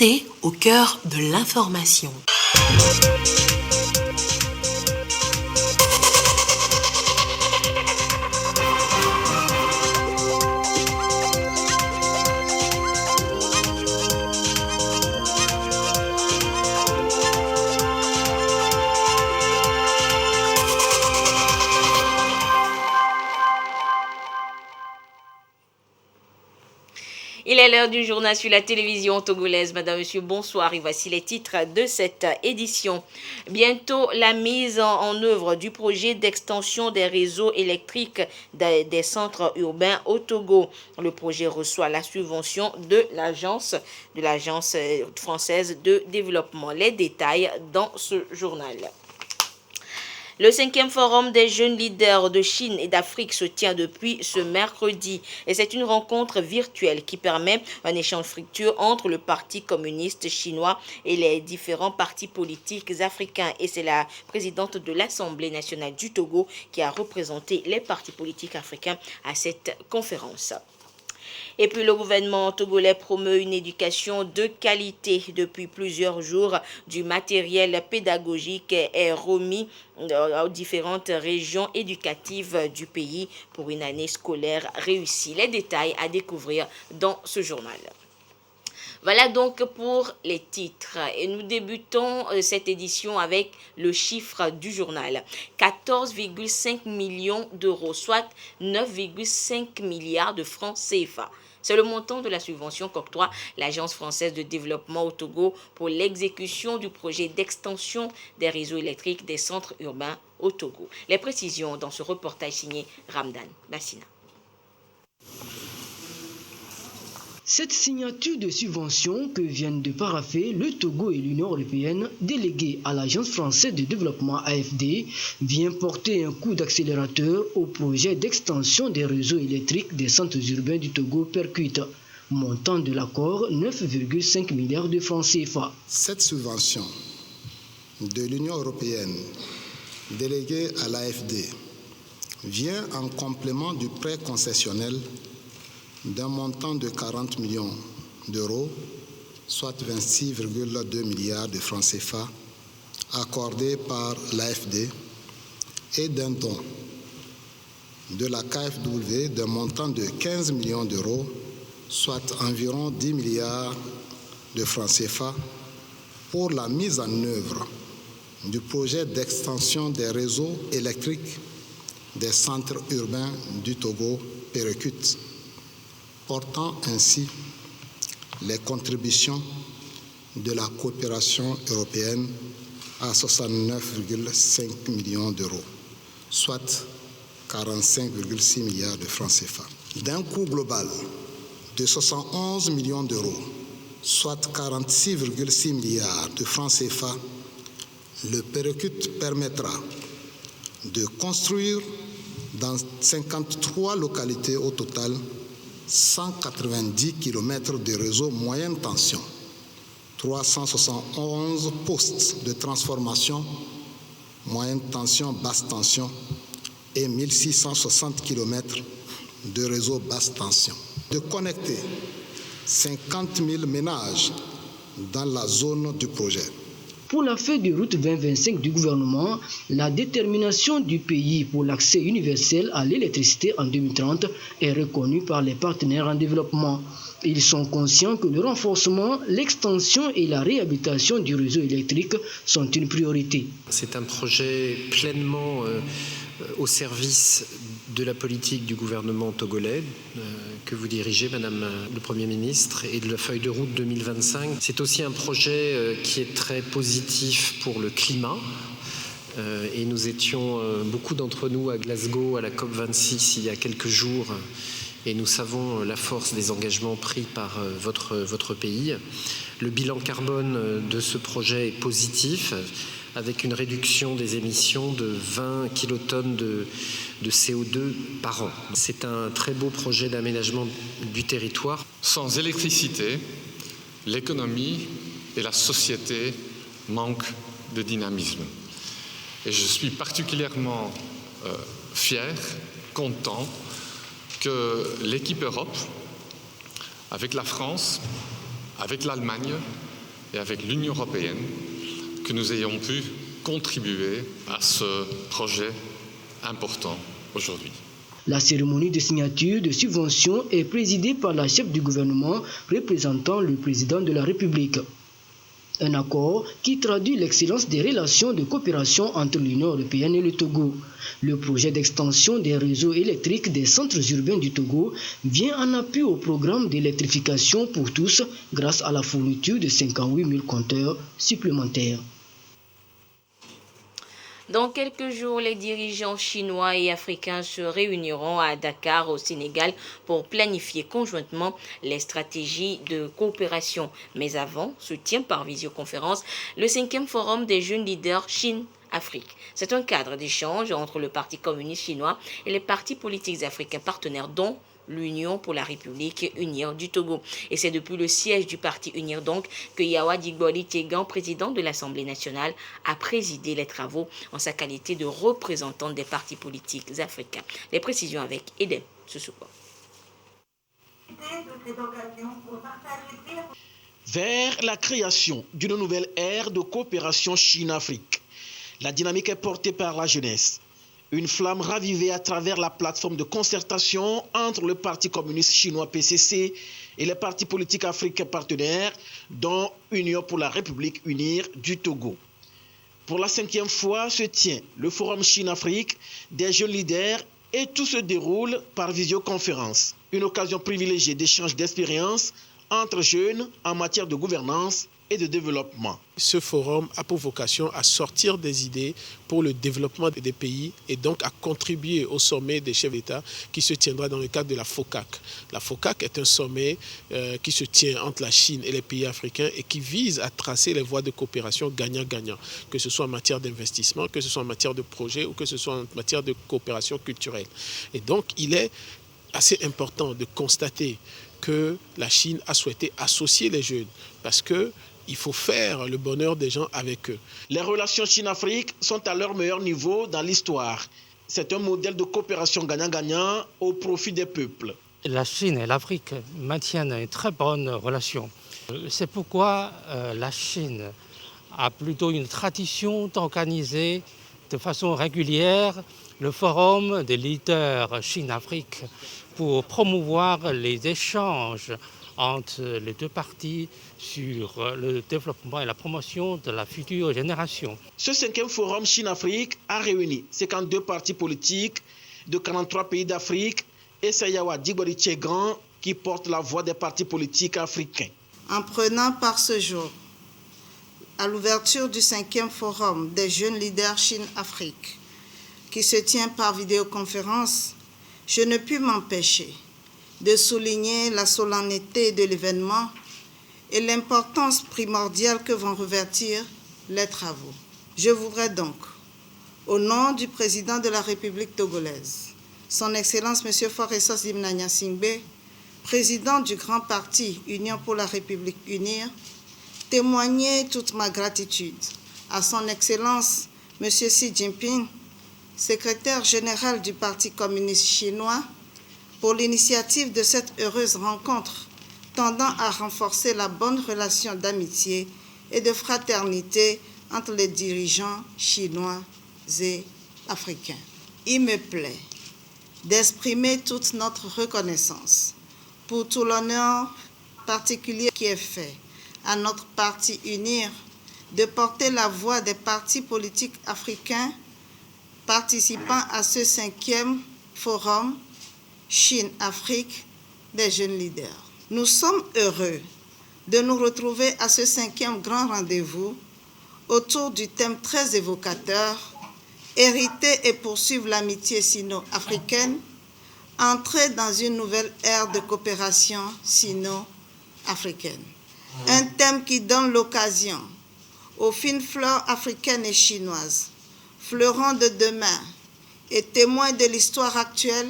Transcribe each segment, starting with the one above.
santé au cœur de l'information. Il est l'heure du journal sur la télévision togolaise. Madame, Monsieur, bonsoir. Et voici les titres de cette édition. Bientôt, la mise en œuvre du projet d'extension des réseaux électriques des centres urbains au Togo. Le projet reçoit la subvention de l'agence française de développement. Les détails dans ce journal. Le 5e forum des jeunes leaders de Chine et d'Afrique se tient depuis ce mercredi et c'est une rencontre virtuelle qui permet un échange fructueux entre le Parti communiste chinois et les différents partis politiques africains. Et c'est la présidente de l'Assemblée nationale du Togo qui a représenté les partis politiques africains à cette conférence. Et puis le gouvernement togolais promeut une éducation de qualité. Depuis plusieurs jours, du matériel pédagogique est remis aux différentes régions éducatives du pays pour une année scolaire réussie. Les détails à découvrir dans ce journal. Voilà donc pour les titres. Et nous débutons cette édition avec le chiffre du journal. 14,5 millions d'euros, soit 9,5 milliards de francs CFA. C'est le montant de la subvention qu'octroie l'Agence française de développement au Togo pour l'exécution du projet d'extension des réseaux électriques des centres urbains au Togo. Les précisions dans ce reportage signé Ramdan Bassina. Cette signature de subvention que viennent de parapher le Togo et l'Union européenne, déléguée à l'Agence française de développement AFD, vient porter un coup d'accélérateur au projet d'extension des réseaux électriques des centres urbains du Togo percute. Montant de l'accord 9,5 milliards de francs CFA. Cette subvention de l'Union européenne, déléguée à l'AFD, vient en complément du prêt concessionnel d'un montant de 40 millions d'euros, soit 26,2 milliards de francs CFA, accordé par l'AFD, et d'un don de la KfW d'un montant de 15 millions d'euros, soit environ 10 milliards de francs CFA, pour la mise en œuvre du projet d'extension des réseaux électriques des centres urbains du Togo percute, portant ainsi les contributions de la coopération européenne à 69,5 millions d'euros, soit 45,6 milliards de francs CFA. D'un coût global de 71 millions d'euros, soit 46,6 milliards de francs CFA, le percute permettra de construire dans 53 localités au total 190 km de réseau moyenne tension, 371 postes de transformation, moyenne tension, basse tension et 1660 km de réseau basse tension. De connecter 50 000 ménages dans la zone du projet. Pour la feuille de route 2025 du gouvernement, la détermination du pays pour l'accès universel à l'électricité en 2030 est reconnue par les partenaires en développement. Ils sont conscients que le renforcement, l'extension et la réhabilitation du réseau électrique sont une priorité. C'est un projet pleinement au service de la politique du gouvernement togolais que vous dirigez, Madame le Premier ministre, et de la feuille de route 2025. C'est aussi un projet qui est très positif pour le climat. Et nous étions, beaucoup d'entre nous, à Glasgow, à la COP26, il y a quelques jours, et nous savons la force des engagements pris par votre pays. Le bilan carbone de ce projet est positif, avec une réduction des émissions de 20 kilotonnes de CO2 par an. C'est un très beau projet d'aménagement du territoire. Sans électricité, l'économie et la société manquent de dynamisme. Et je suis particulièrement fier, content que l'équipe Europe, avec la France, avec l'Allemagne, et avec l'Union européenne que nous ayons pu contribuer à ce projet important aujourd'hui. La cérémonie de signature de subvention est présidée par la chef du gouvernement représentant le président de la République. Un accord qui traduit l'excellence des relations de coopération entre l'Union européenne et le Togo. Le projet d'extension des réseaux électriques des centres urbains du Togo vient en appui au programme d'électrification pour tous grâce à la fourniture de 58 000 compteurs supplémentaires. Dans quelques jours, les dirigeants chinois et africains se réuniront à Dakar, au Sénégal, pour planifier conjointement les stratégies de coopération. Mais avant, se tient par visioconférence le 5e forum des jeunes leaders Chine-Afrique. C'est un cadre d'échange entre le Parti communiste chinois et les partis politiques africains partenaires, dont l'Union pour la République Unir du Togo. Et c'est depuis le siège du Parti Unir donc que Yawa Digbori Tiegan, président de l'Assemblée nationale, a présidé les travaux en sa qualité de représentant des partis politiques africains. Les précisions avec Edem Sussuko. Vers la création d'une nouvelle ère de coopération Chine-Afrique. La dynamique est portée par la jeunesse. Une flamme ravivée à travers la plateforme de concertation entre le Parti communiste chinois PCC et les partis politiques africains partenaires, dont Union pour la République Unir du Togo. Pour la 5e fois se tient le Forum Chine-Afrique des jeunes leaders et tout se déroule par visioconférence. Une occasion privilégiée d'échange d'expériences entre jeunes en matière de gouvernance et de développement. Ce forum a pour vocation à sortir des idées pour le développement des pays et donc à contribuer au sommet des chefs d'État qui se tiendra dans le cadre de la FOCAC. La FOCAC est un sommet qui se tient entre la Chine et les pays africains et qui vise à tracer les voies de coopération gagnant-gagnant, que ce soit en matière d'investissement, que ce soit en matière de projet ou que ce soit en matière de coopération culturelle. Et donc il est assez important de constater que la Chine a souhaité associer les jeunes parce qu'il faut faire le bonheur des gens avec eux. Les relations Chine-Afrique sont à leur meilleur niveau dans l'histoire. C'est un modèle de coopération gagnant-gagnant au profit des peuples. La Chine et l'Afrique maintiennent une très bonne relation. C'est pourquoi la Chine a plutôt une tradition d'organiser de façon régulière le forum des leaders Chine-Afrique pour promouvoir les échanges entre les deux parties sur le développement et la promotion de la future génération. Ce 5e forum Chine-Afrique a réuni 52 partis politiques de 43 pays d'Afrique et c'est Yawa Digbori Tiegan qui porte la voix des partis politiques africains. En prenant part ce jour à l'ouverture du 5e forum des jeunes leaders Chine-Afrique qui se tient par vidéoconférence, je ne puis m'empêcher de souligner la solennité de l'événement et l'importance primordiale que vont revêtir les travaux. Je voudrais donc, au nom du président de la République togolaise, son Excellence M. Faure-Sos Dimnanya Singbe, président du grand parti Union pour la République Unir, témoigner toute ma gratitude à son Excellence M. Xi Jinping, secrétaire général du Parti communiste chinois, pour l'initiative de cette heureuse rencontre tendant à renforcer la bonne relation d'amitié et de fraternité entre les dirigeants chinois et africains. Il me plaît d'exprimer toute notre reconnaissance pour tout l'honneur particulier qui est fait à notre parti Unir de porter la voix des partis politiques africains participant à ce 5e forum Chine-Afrique des jeunes leaders. Nous sommes heureux de nous retrouver à ce 5e grand rendez-vous autour du thème très évocateur « Hériter et poursuivre l'amitié sino-africaine, entrer dans une nouvelle ère de coopération sino-africaine ». Un thème qui donne l'occasion aux fines fleurs africaines et chinoises, fleurons de demain et témoins de l'histoire actuelle,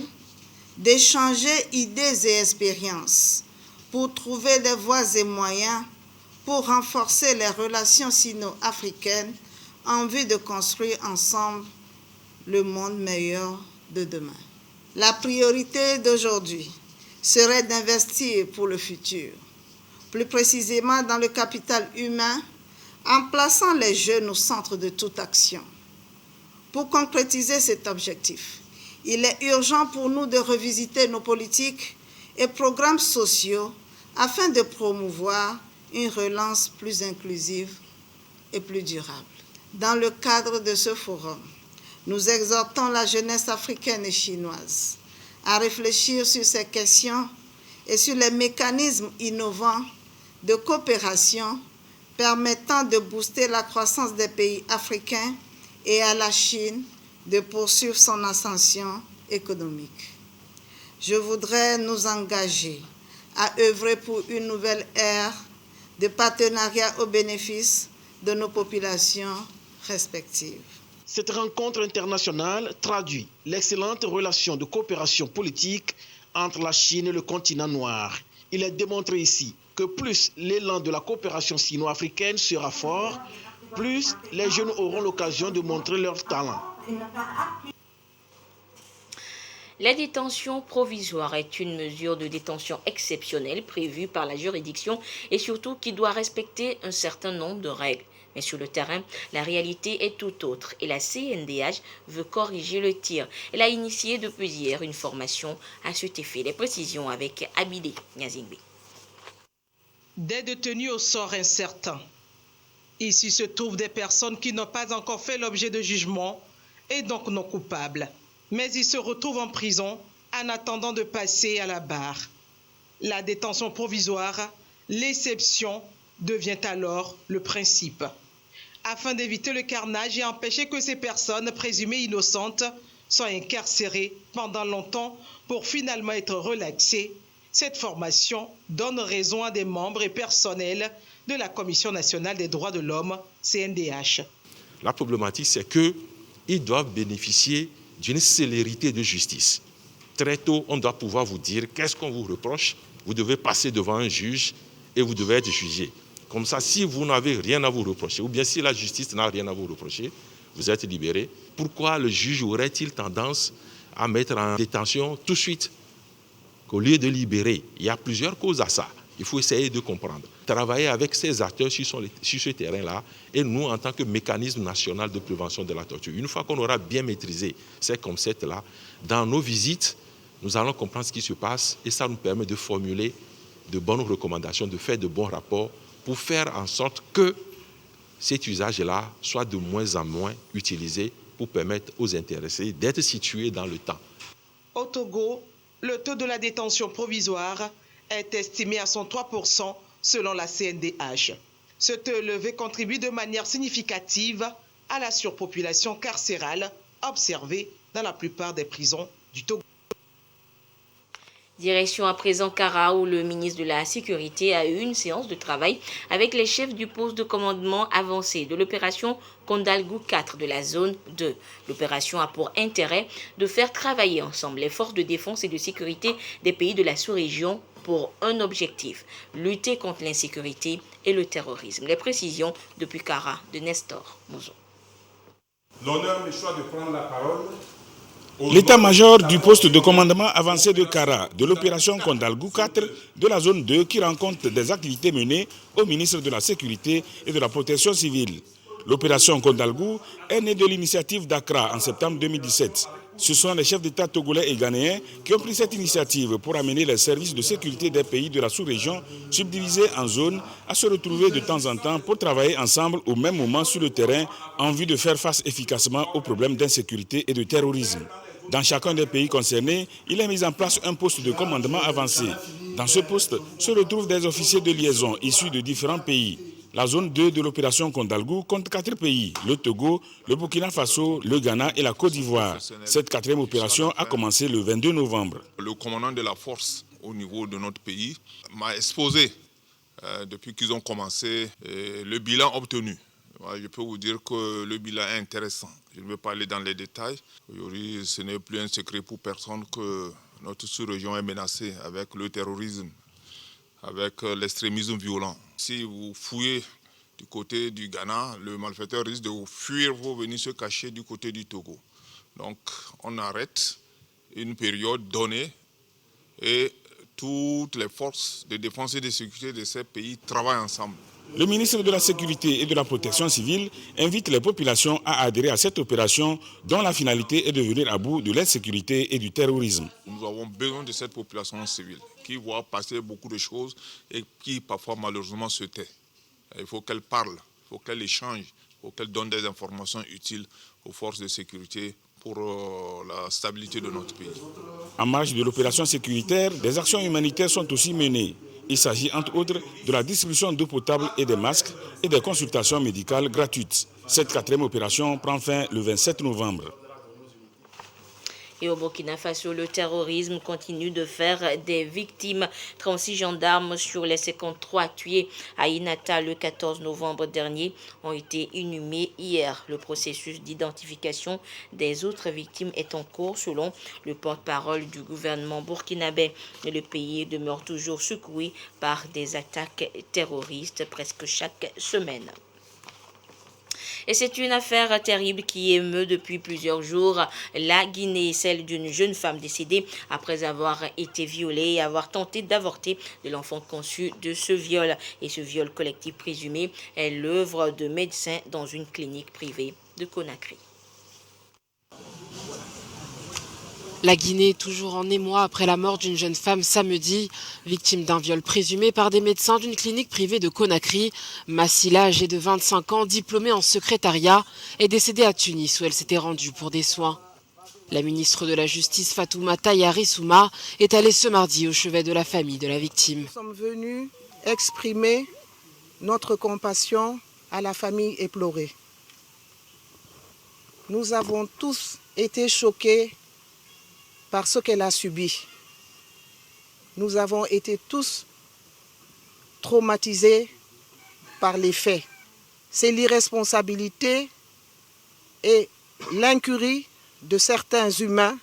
d'échanger idées et expériences pour trouver des voies et moyens pour renforcer les relations sino-africaines en vue de construire ensemble le monde meilleur de demain. La priorité d'aujourd'hui serait d'investir pour le futur, plus précisément dans le capital humain, en plaçant les jeunes au centre de toute action. Pour concrétiser cet objectif, il est urgent pour nous de revisiter nos politiques et programmes sociaux afin de promouvoir une relance plus inclusive et plus durable. Dans le cadre de ce forum, nous exhortons la jeunesse africaine et chinoise à réfléchir sur ces questions et sur les mécanismes innovants de coopération permettant de booster la croissance des pays africains et à la Chine de poursuivre son ascension économique. Je voudrais nous engager à œuvrer pour une nouvelle ère de partenariat au bénéfice de nos populations respectives. Cette rencontre internationale traduit l'excellente relation de coopération politique entre la Chine et le continent noir. Il est démontré ici que plus l'élan de la coopération sino-africaine sera fort, plus les jeunes auront l'occasion de montrer leur talent. La détention provisoire est une mesure de détention exceptionnelle prévue par la juridiction et surtout qui doit respecter un certain nombre de règles. Mais sur le terrain, la réalité est tout autre et la CNDH veut corriger le tir. Elle a initié depuis hier une formation à cet effet. Les précisions avec Abidé Nyazingbe. Des détenus au sort incertain. Ici se trouvent des personnes qui n'ont pas encore fait l'objet de jugement et donc non coupables. Mais ils se retrouvent en prison en attendant de passer à la barre. La détention provisoire, l'exception, devient alors le principe. Afin d'éviter le carnage et empêcher que ces personnes présumées innocentes soient incarcérées pendant longtemps pour finalement être relaxées, cette formation donne raison à des membres et personnels de la Commission nationale des droits de l'homme, CNDH. La problématique, c'est qu'ils doivent bénéficier d'une célérité de justice. Très tôt, on doit pouvoir vous dire qu'est-ce qu'on vous reproche. Vous devez passer devant un juge et vous devez être jugé. Comme ça, si vous n'avez rien à vous reprocher, ou bien si la justice n'a rien à vous reprocher, vous êtes libéré. Pourquoi le juge aurait-il tendance à mettre en détention tout de suite qu'au lieu de libérer? Il y a plusieurs causes à ça. Il faut essayer de comprendre. Travailler avec ces acteurs sur ce terrain-là et nous, en tant que mécanisme national de prévention de la torture. Une fois qu'on aura bien maîtrisé ces concepts-là, dans nos visites, nous allons comprendre ce qui se passe et ça nous permet de formuler de bonnes recommandations, de faire de bons rapports pour faire en sorte que cet usage-là soit de moins en moins utilisé pour permettre aux intéressés d'être situés dans le temps. Au Togo, le taux de la détention provisoire est estimé à 103% selon la CNDH. Ce taux élevé contribue de manière significative à la surpopulation carcérale observée dans la plupart des prisons du Togo. Direction à présent Kara où le ministre de la Sécurité a eu une séance de travail avec les chefs du poste de commandement avancé de l'opération Kondalgou 4 de la zone 2. L'opération a pour intérêt de faire travailler ensemble les forces de défense et de sécurité des pays de la sous-région pour un objectif, lutter contre l'insécurité et le terrorisme. Les précisions depuis Kara de Nestor Mouzo. L'honneur me choisit de prendre la parole. L'état-major du poste de commandement avancé de Kara, de l'opération Kondalgou 4 de la zone 2 qui rend compte des activités menées au ministre de la Sécurité et de la Protection civile. L'opération Kondalgou est née de l'initiative d'Accra en septembre 2017. Ce sont les chefs d'État togolais et ghanéens qui ont pris cette initiative pour amener les services de sécurité des pays de la sous-région subdivisés en zones à se retrouver de temps en temps pour travailler ensemble au même moment sur le terrain en vue de faire face efficacement aux problèmes d'insécurité et de terrorisme. Dans chacun des pays concernés, il est mis en place un poste de commandement avancé. Dans ce poste se retrouvent des officiers de liaison issus de différents pays. La zone 2 de l'opération Kondalgou compte 4 pays, le Togo, le Burkina Faso, le Ghana et la Côte d'Ivoire. Cette 4e opération a commencé le 22 novembre. Le commandant de la force au niveau de notre pays m'a exposé, depuis qu'ils ont commencé, le bilan obtenu. Je peux vous dire que le bilan est intéressant. Je ne vais pas aller dans les détails. Aujourd'hui, ce n'est plus un secret pour personne que notre sous-région est menacée avec le terrorisme, avec l'extrémisme violent. Si vous fouillez du côté du Ghana, le malfaiteur risque de vous fuir pour venir se cacher du côté du Togo. Donc, on arrête une période donnée et toutes les forces de défense et de sécurité de ces pays travaillent ensemble. Le ministre de la Sécurité et de la Protection civile invite les populations à adhérer à cette opération dont la finalité est de venir à bout de l'insécurité et du terrorisme. Nous avons besoin de cette population civile qui voit passer beaucoup de choses et qui parfois malheureusement se tait. Il faut qu'elle parle, il faut qu'elle échange, il faut qu'elle donne des informations utiles aux forces de sécurité pour la stabilité de notre pays. En marge de l'opération sécuritaire, des actions humanitaires sont aussi menées. Il s'agit entre autres de la distribution d'eau potable et des masques et des consultations médicales gratuites. Cette 4e opération prend fin le 27 novembre. Et au Burkina Faso, le terrorisme continue de faire des victimes. 36 gendarmes sur les 53 tués à Inata le 14 novembre dernier ont été inhumés hier. Le processus d'identification des autres victimes est en cours selon le porte-parole du gouvernement burkinabé. Le pays demeure toujours secoué par des attaques terroristes presque chaque semaine. Et c'est une affaire terrible qui émeut depuis plusieurs jours la Guinée, celle d'une jeune femme décédée après avoir été violée et avoir tenté d'avorter de l'enfant conçu de ce viol. Et ce viol collectif présumé est l'œuvre de médecins dans une clinique privée de Conakry. La Guinée, toujours en émoi après la mort d'une jeune femme samedi, victime d'un viol présumé par des médecins d'une clinique privée de Conakry. Massila, âgée de 25 ans, diplômée en secrétariat, est décédée à Tunis où elle s'était rendue pour des soins. La ministre de la Justice, Fatoumata Yarissouma, est allée ce mardi au chevet de la famille de la victime. Nous sommes venus exprimer notre compassion à la famille éplorée. Nous avons tous été choqués par ce qu'elle a subi. Nous avons été tous traumatisés par les faits. C'est l'irresponsabilité et l'incurie de certains humains,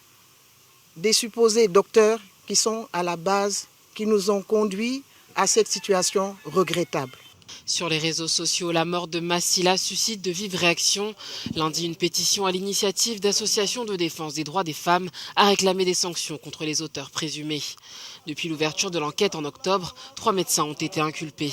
des supposés docteurs qui sont à la base, qui nous ont conduits à cette situation regrettable. Sur les réseaux sociaux, la mort de Massila suscite de vives réactions. Lundi, une pétition à l'initiative d'associations de défense des droits des femmes a réclamé des sanctions contre les auteurs présumés. Depuis l'ouverture de l'enquête en octobre, 3 médecins ont été inculpés.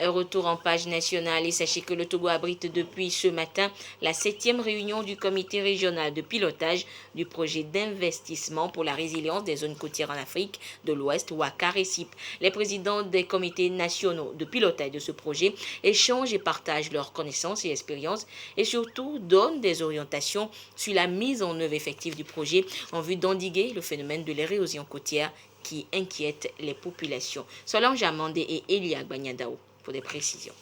Retour en page nationale et sachez que le Togo abrite depuis ce matin la 7e réunion du comité régional de pilotage du projet d'investissement pour la résilience des zones côtières en Afrique de l'Ouest, WACA-RECIP. Les présidents des comités nationaux de pilotage de ce projet échangent et partagent leurs connaissances et expériences et surtout donnent des orientations sur la mise en œuvre effective du projet en vue d'endiguer le phénomène de l'érosion côtière qui inquiète les populations. Solange Amandé et Elia Gbanyadao. Pour des précisions.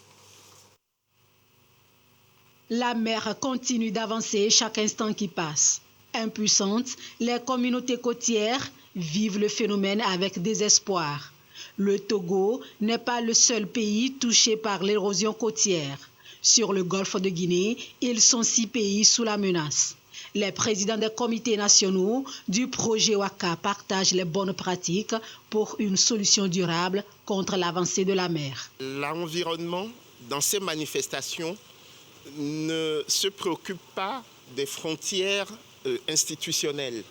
La mer continue d'avancer chaque instant qui passe. Impuissantes, les communautés côtières vivent le phénomène avec désespoir. Le Togo n'est pas le seul pays touché par l'érosion côtière. Sur le golfe de Guinée, ils sont 6 pays sous la menace. Les présidents des comités nationaux du projet WACA partagent les bonnes pratiques pour une solution durable contre l'avancée de la mer. L'environnement, dans ces manifestations, ne se préoccupe pas des frontières institutionnelles.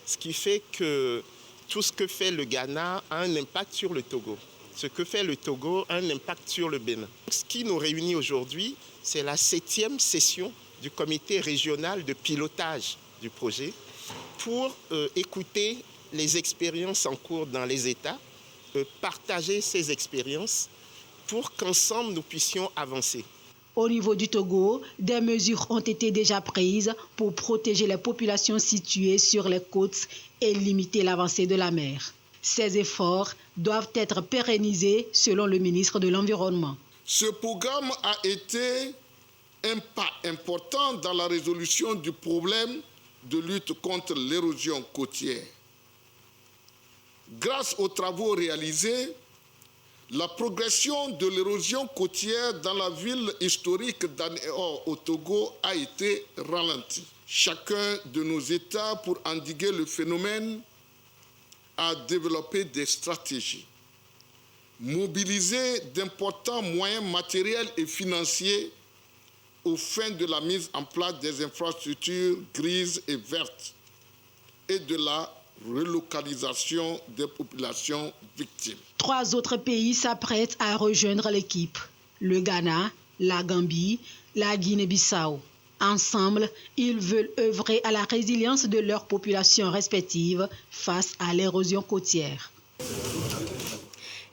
Ce qui fait que tout ce que fait le Ghana a un impact sur le Togo. Ce que fait le Togo a un impact sur le Bénin. Ce qui nous réunit aujourd'hui, c'est la 7e session du comité régional de pilotage du projet pour écouter les expériences en cours dans les États, partager ces expériences pour qu'ensemble nous puissions avancer. Au niveau du Togo, des mesures ont été déjà prises pour protéger les populations situées sur les côtes et limiter l'avancée de la mer. Ces efforts doivent être pérennisés selon le ministre de l'Environnement. Ce programme a été un pas important dans la résolution du problème de lutte contre l'érosion côtière. Grâce aux travaux réalisés, la progression de l'érosion côtière dans la ville historique d'Anéor au Togo a été ralentie. Chacun de nos États, pour endiguer le phénomène, a développé des stratégies, mobilisé d'importants moyens matériels et financiers aux fins de la mise en place des infrastructures grises et vertes et de la relocalisation des populations victimes. 3 autres pays s'apprêtent à rejoindre l'équipe. Le Ghana, la Gambie, la Guinée-Bissau. Ensemble, ils veulent œuvrer à la résilience de leurs populations respectives face à l'érosion côtière.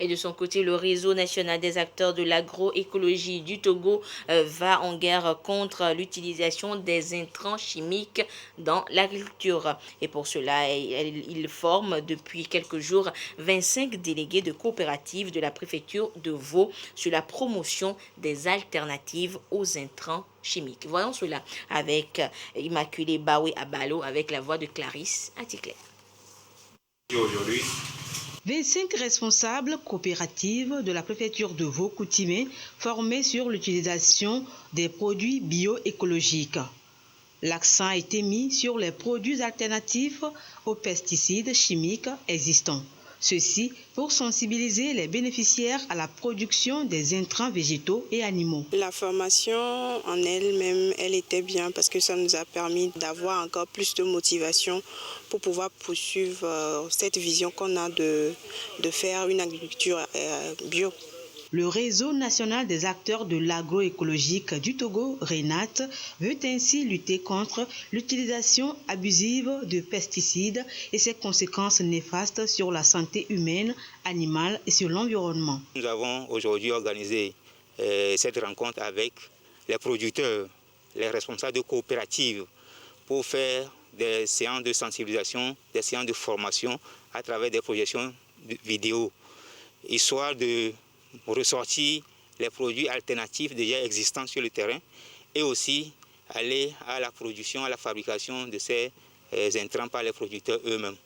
Et de son côté, le réseau national des acteurs de l'agroécologie du Togo va en guerre contre l'utilisation des intrants chimiques dans l'agriculture. Et pour cela, il forme depuis quelques jours 25 délégués de coopératives de la préfecture de Vaud sur la promotion des alternatives aux intrants chimiques. Voyons cela avec Immaculée Baoué Abalo avec la voix de Clarisse Aticler. Aujourd'hui, 25 responsables coopératives de la préfecture de Vaud-Coutimé formés sur l'utilisation des produits bioécologiques. L'accent a été mis sur les produits alternatifs aux pesticides chimiques existants. Ceci pour sensibiliser les bénéficiaires à la production des intrants végétaux et animaux. La formation en elle-même, elle était bien parce que ça nous a permis d'avoir encore plus de motivation pour pouvoir poursuivre cette vision qu'on a de faire une agriculture bio. Le réseau national des acteurs de l'agroécologique du Togo, RENAT, veut ainsi lutter contre l'utilisation abusive de pesticides et ses conséquences néfastes sur la santé humaine, animale et sur l'environnement. Nous avons aujourd'hui organisé cette rencontre avec les producteurs, les responsables de coopératives pour faire des séances de sensibilisation, des séances de formation à travers des projections vidéo, histoire de ressortir les produits alternatifs déjà existants sur le terrain et aussi aller à la production, à la fabrication de ces intrants par les producteurs eux-mêmes.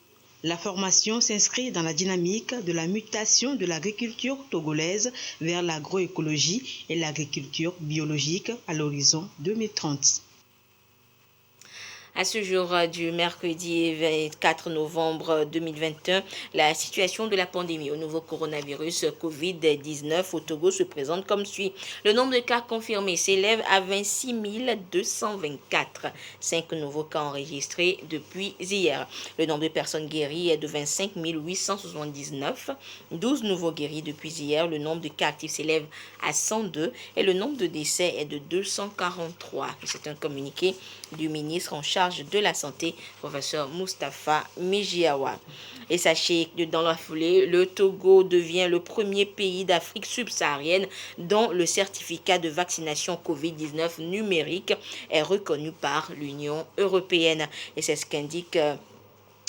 La formation s'inscrit dans la dynamique de la mutation de l'agriculture togolaise vers l'agroécologie et l'agriculture biologique à l'horizon 2030. À ce jour du mercredi 24 novembre 2021, la situation de la pandémie au nouveau coronavirus Covid-19 au Togo se présente comme suit. Le nombre de cas confirmés s'élève à 26 224. 5 nouveaux cas enregistrés depuis hier. Le nombre de personnes guéries est de 25 879. 12 nouveaux guéris depuis hier. Le nombre de cas actifs s'élève à 102 et le nombre de décès est de 243. C'est un communiqué du ministre en charge de la santé, professeur Moustapha Mijiawa. Et sachez que dans la foulée, le Togo devient le premier pays d'Afrique subsaharienne dont le certificat de vaccination Covid-19 numérique est reconnu par l'Union européenne. Et c'est ce qu'indique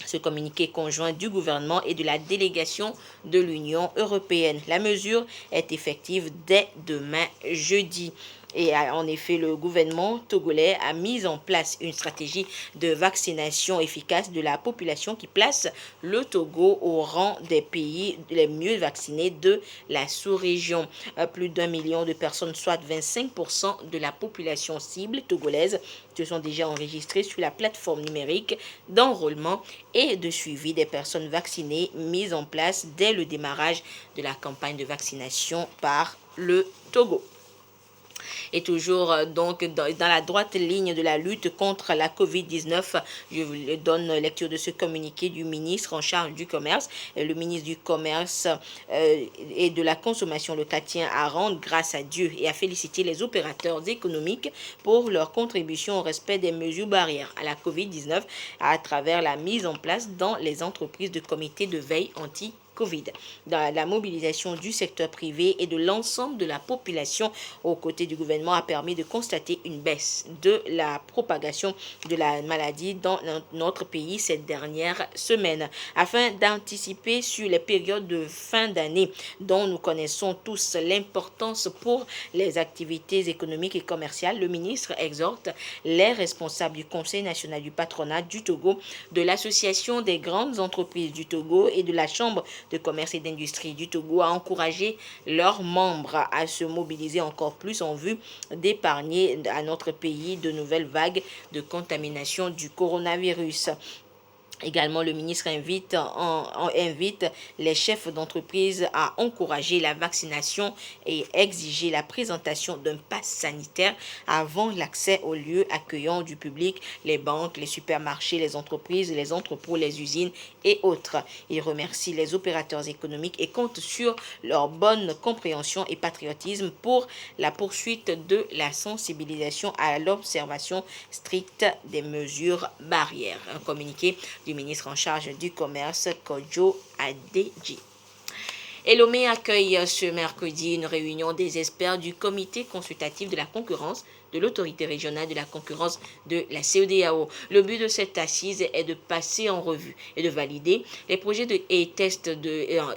ce communiqué conjoint du gouvernement et de la délégation de l'Union européenne. La mesure est effective dès demain jeudi. Et en effet, le gouvernement togolais a mis en place une stratégie de vaccination efficace de la population qui place le Togo au rang des pays les mieux vaccinés de la sous-région. Plus d'1 million de personnes, soit 25% de la population cible togolaise, se sont déjà enregistrées sur la plateforme numérique d'enrôlement et de suivi des personnes vaccinées mise en place dès le démarrage de la campagne de vaccination par le Togo. Et toujours donc dans la droite ligne de la lutte contre la Covid-19, je vous donne lecture de ce communiqué du ministre en charge du commerce. Le ministre du commerce et de la consommation locale tient à rendre grâce à Dieu et à féliciter les opérateurs économiques pour leur contribution au respect des mesures barrières à la Covid-19 à travers la mise en place dans les entreprises de comités de veille anti-Covid. Dans la mobilisation du secteur privé et de l'ensemble de la population aux côtés du gouvernement a permis de constater une baisse de la propagation de la maladie dans notre pays ces dernières semaines. Afin d'anticiper sur les périodes de fin d'année dont nous connaissons tous l'importance pour les activités économiques et commerciales, le ministre exhorte les responsables du Conseil national du patronat du Togo, de l'Association des grandes entreprises du Togo et de la Chambre de commerce et d'industrie du Togo à encourager leurs membres à se mobiliser encore plus en vue d'épargner à notre pays de nouvelles vagues de contamination du coronavirus. Également, le ministre invite les chefs d'entreprise à encourager la vaccination et exiger la présentation d'un pass sanitaire avant l'accès aux lieux accueillants du public, les banques, les supermarchés, les entreprises, les entrepôts, les usines et autres. Il remercie les opérateurs économiques et compte sur leur bonne compréhension et patriotisme pour la poursuite de la sensibilisation à l'observation stricte des mesures barrières. Un communiqué du ministre en charge du commerce, Kojo Adeji. Et Lomé accueille ce mercredi une réunion des experts du comité consultatif de la concurrence de l'autorité régionale de la concurrence de la CEDEAO. Le but de cette assise est de passer en revue et de valider les projets et tests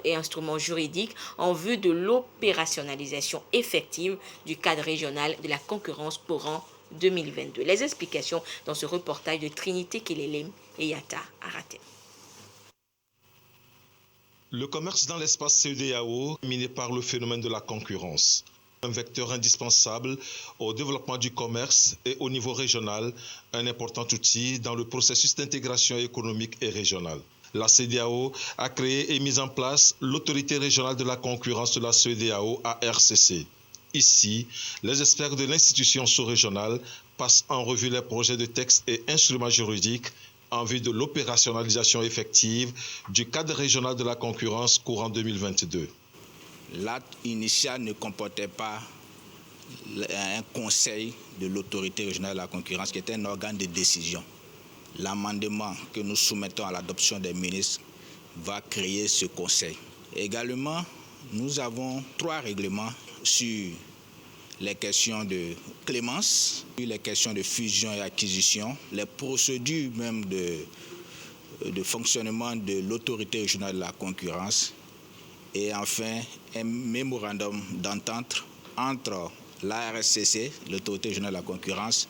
et instruments juridiques en vue de l'opérationnalisation effective du cadre régional de la concurrence courant 2022. Les explications dans ce reportage de Trinité Kelelem et Yata Arate. Le commerce dans l'espace CEDEAO est miné par le phénomène de la concurrence. Un vecteur indispensable au développement du commerce et au niveau régional, un important outil dans le processus d'intégration économique et régionale. La CEDEAO a créé et mis en place l'autorité régionale de la concurrence de la CEDEAO, ARCC. Ici, les experts de l'institution sous-régionale passent en revue les projets de textes et instruments juridiques en vue de l'opérationnalisation effective du cadre régional de la concurrence courant 2022. L'acte initial ne comportait pas un conseil de l'autorité régionale de la concurrence qui était un organe de décision. L'amendement que nous soumettons à l'adoption des ministres va créer ce conseil. Également, nous avons 3 règlements sur les questions de clémence, les questions de fusion et acquisition, les procédures même de fonctionnement de l'autorité régionale de la concurrence et enfin un mémorandum d'entente entre l'ARCC, l'autorité régionale de la concurrence,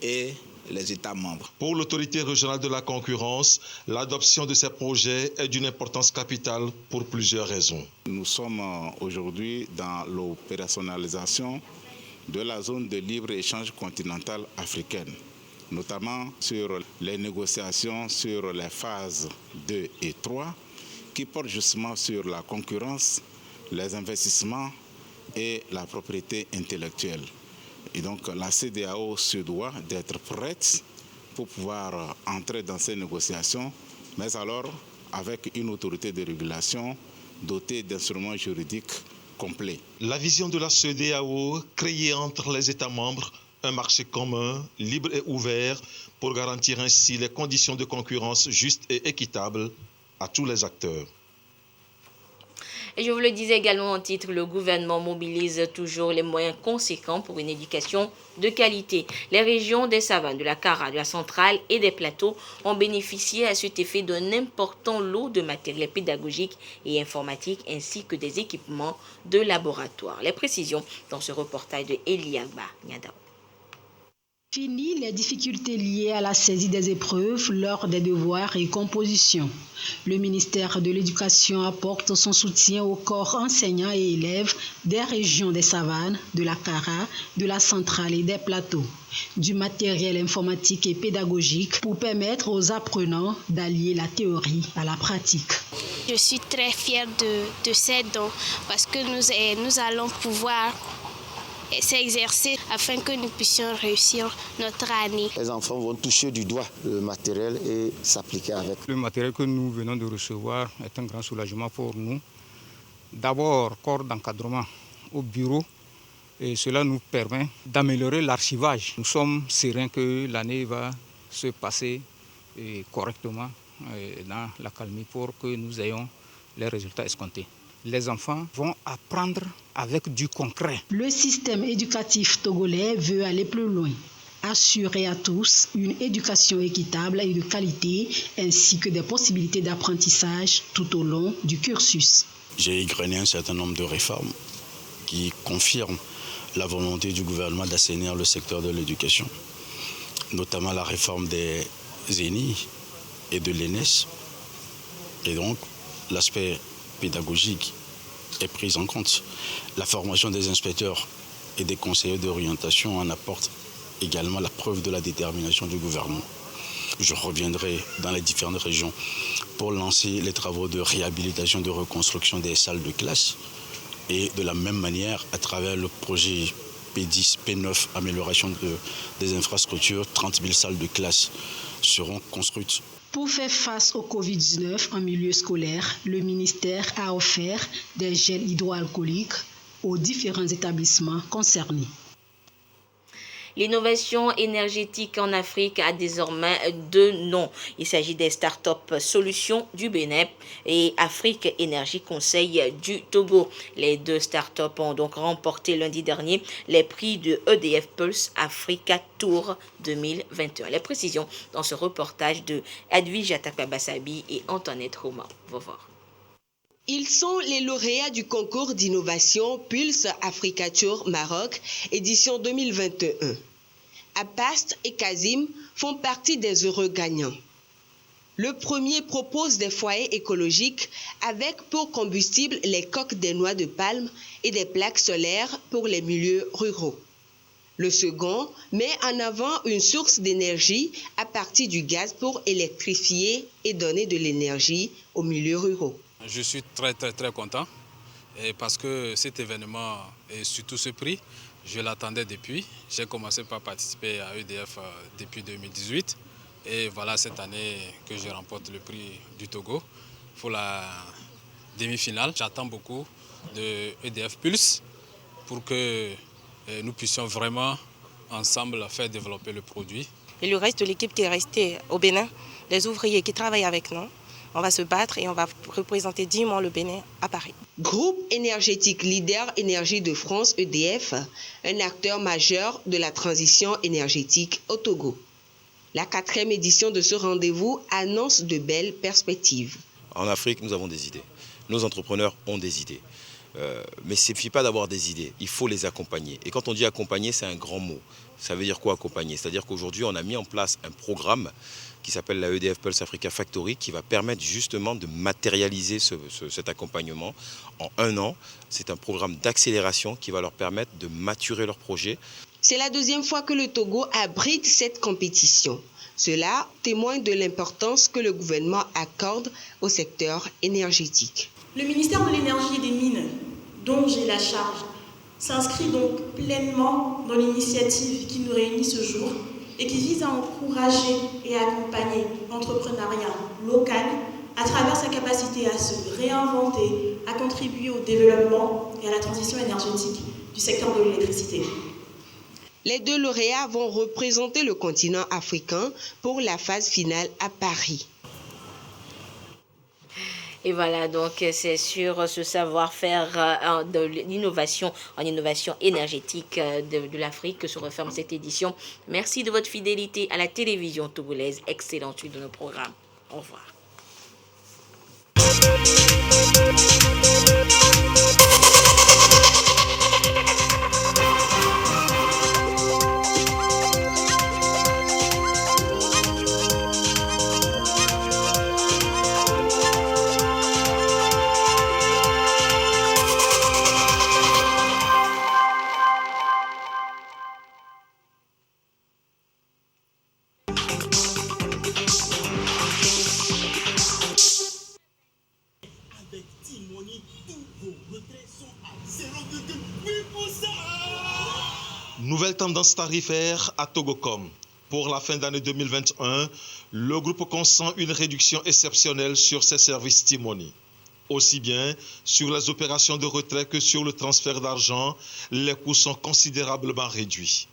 et les États membres. Pour l'autorité régionale de la concurrence, l'adoption de ces projets est d'une importance capitale pour plusieurs raisons. Nous sommes aujourd'hui dans l'opérationnalisation de la zone de libre-échange continentale africaine, notamment sur les négociations sur les phases 2 et 3 qui portent justement sur la concurrence, les investissements et la propriété intellectuelle. Et donc la CEDEAO se doit d'être prête pour pouvoir entrer dans ces négociations, mais alors avec une autorité de régulation dotée d'instruments juridiques complets. La vision de la CEDEAO, créée entre les États membres, un marché commun, libre et ouvert, pour garantir ainsi les conditions de concurrence justes et équitables à tous les acteurs. Et je vous le disais également en titre, le gouvernement mobilise toujours les moyens conséquents pour une éducation de qualité. Les régions des savanes, de la Kara, de la centrale et des plateaux ont bénéficié à cet effet d'un important lot de matériel pédagogique et informatique ainsi que des équipements de laboratoire. Les précisions dans ce reportage de Eliagba Nyadao. Fini les difficultés liées à la saisie des épreuves lors des devoirs et compositions. Le ministère de l'Éducation apporte son soutien aux corps enseignants et élèves des régions des savanes, de la Kara, de la centrale et des plateaux. Du matériel informatique et pédagogique pour permettre aux apprenants d'allier la théorie à la pratique. Je suis très fière de ces dons parce que nous allons pouvoir s'exercer afin que nous puissions réussir notre année. Les enfants vont toucher du doigt le matériel et s'appliquer avec. Le matériel que nous venons de recevoir est un grand soulagement pour nous. D'abord, corps d'encadrement au bureau, et cela nous permet d'améliorer l'archivage. Nous sommes sereins que l'année va se passer correctement dans la calmie pour que nous ayons les résultats escomptés. Les enfants vont apprendre avec du concret. Le système éducatif togolais veut aller plus loin, assurer à tous une éducation équitable et de qualité, ainsi que des possibilités d'apprentissage tout au long du cursus. J'ai égrené un certain nombre de réformes qui confirment la volonté du gouvernement d'assainir le secteur de l'éducation, notamment la réforme des ENI et de l'ENES. Et donc, l'aspect pédagogique est prise en compte. La formation des inspecteurs et des conseillers d'orientation en apporte également la preuve de la détermination du gouvernement. Je reviendrai dans les différentes régions pour lancer les travaux de réhabilitation, de reconstruction des salles de classe. Et de la même manière, à travers le projet P10, P9, amélioration des infrastructures, 30 000 salles de classe seront construites. Pour faire face au Covid-19 en milieu scolaire, le ministère a offert des gels hydroalcooliques aux différents établissements concernés. L'innovation énergétique en Afrique a désormais deux noms. Il s'agit des startups Solutions du Bénin et Afrique Énergie Conseil du Togo. Les deux startups ont donc remporté lundi dernier les prix de EDF Pulse Africa Tour 2021. Les précisions dans ce reportage de Edwige Atakabassabi et Antoinette Roman. Ils sont les lauréats du concours d'innovation Pulse Africa Tour Maroc, édition 2021. Apast et Kazim font partie des heureux gagnants. Le premier propose des foyers écologiques avec pour combustible les coques des noix de palme et des plaques solaires pour les milieux ruraux. Le second met en avant une source d'énergie à partir du gaz pour électrifier et donner de l'énergie aux milieux ruraux. Je suis très content parce que cet événement et surtout ce prix, je l'attendais depuis. J'ai commencé par participer à EDF depuis 2018 et voilà cette année que je remporte le prix du Togo pour la demi-finale. J'attends beaucoup de EDF Pulse pour que nous puissions vraiment ensemble faire développer le produit. Et le reste de l'équipe qui est restée au Bénin, les ouvriers qui travaillent avec nous, on va se battre et on va représenter dignement le Bénin à Paris. Groupe énergétique leader Énergie de France, EDF, un acteur majeur de la transition énergétique au Togo. La 4e édition de ce rendez-vous annonce de belles perspectives. En Afrique, nous avons des idées. Nos entrepreneurs ont des idées. Mais il ne suffit pas d'avoir des idées, il faut les accompagner. Et quand on dit accompagner, c'est un grand mot. Ça veut dire quoi accompagner? C'est-à-dire qu'aujourd'hui, on a mis en place un programme qui s'appelle la EDF Pulse Africa Factory, qui va permettre justement de matérialiser cet accompagnement en 1 an. C'est un programme d'accélération qui va leur permettre de maturer leur projet. C'est la 2e fois que le Togo abrite cette compétition. Cela témoigne de l'importance que le gouvernement accorde au secteur énergétique. Le ministère de l'Énergie et des Mines, dont j'ai la charge, s'inscrit donc pleinement dans l'initiative qui nous réunit ce jour et qui vise à encourager et accompagner l'entrepreneuriat local à travers sa capacité à se réinventer, à contribuer au développement et à la transition énergétique du secteur de l'électricité. Les 2 lauréats vont représenter le continent africain pour la phase finale à Paris. Et voilà, donc c'est sur ce savoir-faire de l'innovation en innovation énergétique de l'Afrique que se referme cette édition. Merci de votre fidélité à la télévision togolaise. Excellente suite de nos programmes. Au revoir. Nouvelle tendance tarifaire à Togocom. Pour la fin d'année 2021, le groupe consent une réduction exceptionnelle sur ses services T-Money. Aussi bien sur les opérations de retrait que sur le transfert d'argent, les coûts sont considérablement réduits.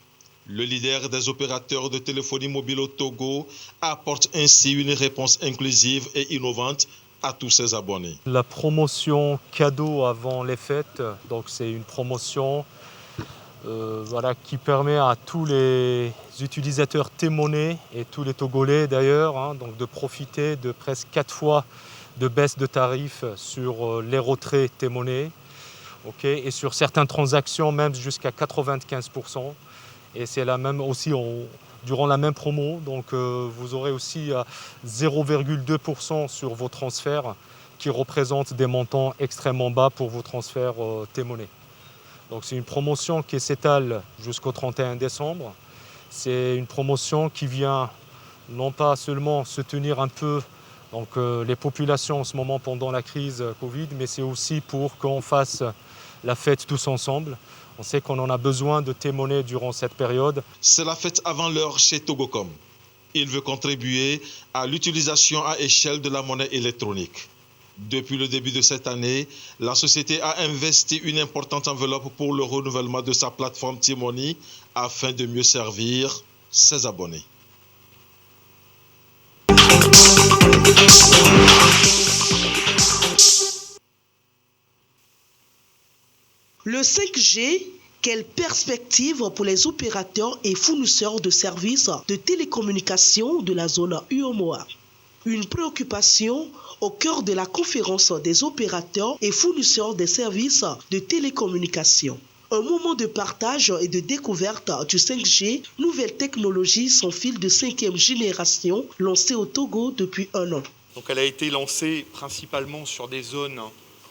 Le leader des opérateurs de téléphonie mobile au Togo apporte ainsi une réponse inclusive et innovante à tous ses abonnés. La promotion cadeau avant les fêtes, donc c'est une promotion qui permet à tous les utilisateurs T-Money et tous les Togolais d'ailleurs donc de profiter de presque 4 fois de baisse de tarifs sur les retraits T-Money et sur certaines transactions même jusqu'à 95%. Et c'est la même aussi durant la même promo, donc vous aurez aussi 0,2% sur vos transferts qui représentent des montants extrêmement bas pour vos transferts T-Money. Donc c'est une promotion qui s'étale jusqu'au 31 décembre. C'est une promotion qui vient non pas seulement soutenir un peu les populations en ce moment pendant la crise Covid, mais c'est aussi pour qu'on fasse la fête tous ensemble. On sait qu'on en a besoin de T-monnaie durant cette période. C'est la fête avant l'heure chez Togocom. Il veut contribuer à l'utilisation à échelle de la monnaie électronique. Depuis le début de cette année, la société a investi une importante enveloppe pour le renouvellement de sa plateforme T-Money afin de mieux servir ses abonnés. Le 5G, quelle perspective pour les opérateurs et fournisseurs de services de télécommunications de la zone UEMOA? Une préoccupation au cœur de la conférence des opérateurs et fournisseurs des services de télécommunications. Un moment de partage et de découverte du 5G, nouvelle technologie sans fil de 5e génération lancée au Togo depuis 1 an. Donc elle a été lancée principalement sur des zones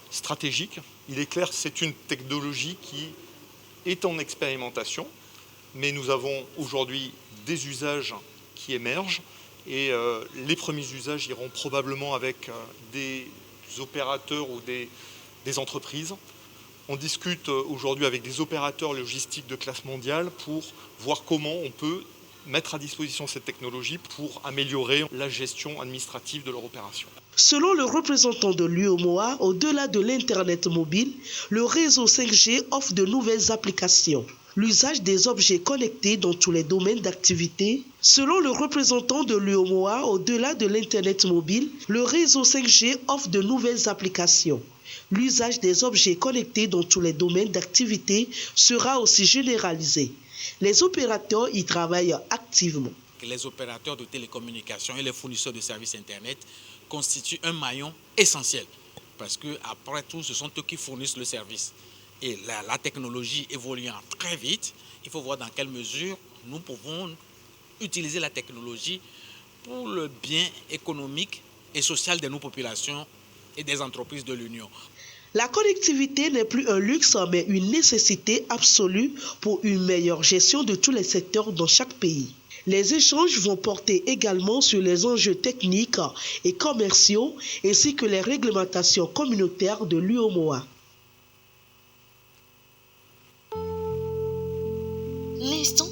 stratégiques. Il est clair que c'est une technologie qui est en expérimentation, mais nous avons aujourd'hui des usages qui émergent et les premiers usages iront probablement avec des opérateurs ou des entreprises. On discute aujourd'hui avec des opérateurs logistiques de classe mondiale pour voir comment on peut mettre à disposition cette technologie pour améliorer la gestion administrative de leur opération. Selon le représentant de l'UEMOA, au-delà de l'Internet mobile, le réseau 5G offre de nouvelles applications. L'usage des objets connectés dans tous les domaines d'activité. Selon le représentant de l'UEMOA, au-delà de l'Internet mobile, le réseau 5G offre de nouvelles applications. L'usage des objets connectés dans tous les domaines d'activité sera aussi généralisé. Les opérateurs y travaillent activement. Les opérateurs de télécommunications et les fournisseurs de services Internet constituent un maillon essentiel parce que après tout, ce sont eux qui fournissent le service. Et la technologie évoluant très vite, il faut voir dans quelle mesure nous pouvons utiliser la technologie pour le bien économique et social de nos populations et des entreprises de l'Union. La connectivité n'est plus un luxe, mais une nécessité absolue pour une meilleure gestion de tous les secteurs dans chaque pays. Les échanges vont porter également sur les enjeux techniques et commerciaux, ainsi que les réglementations communautaires de l'UEMOA. L'instant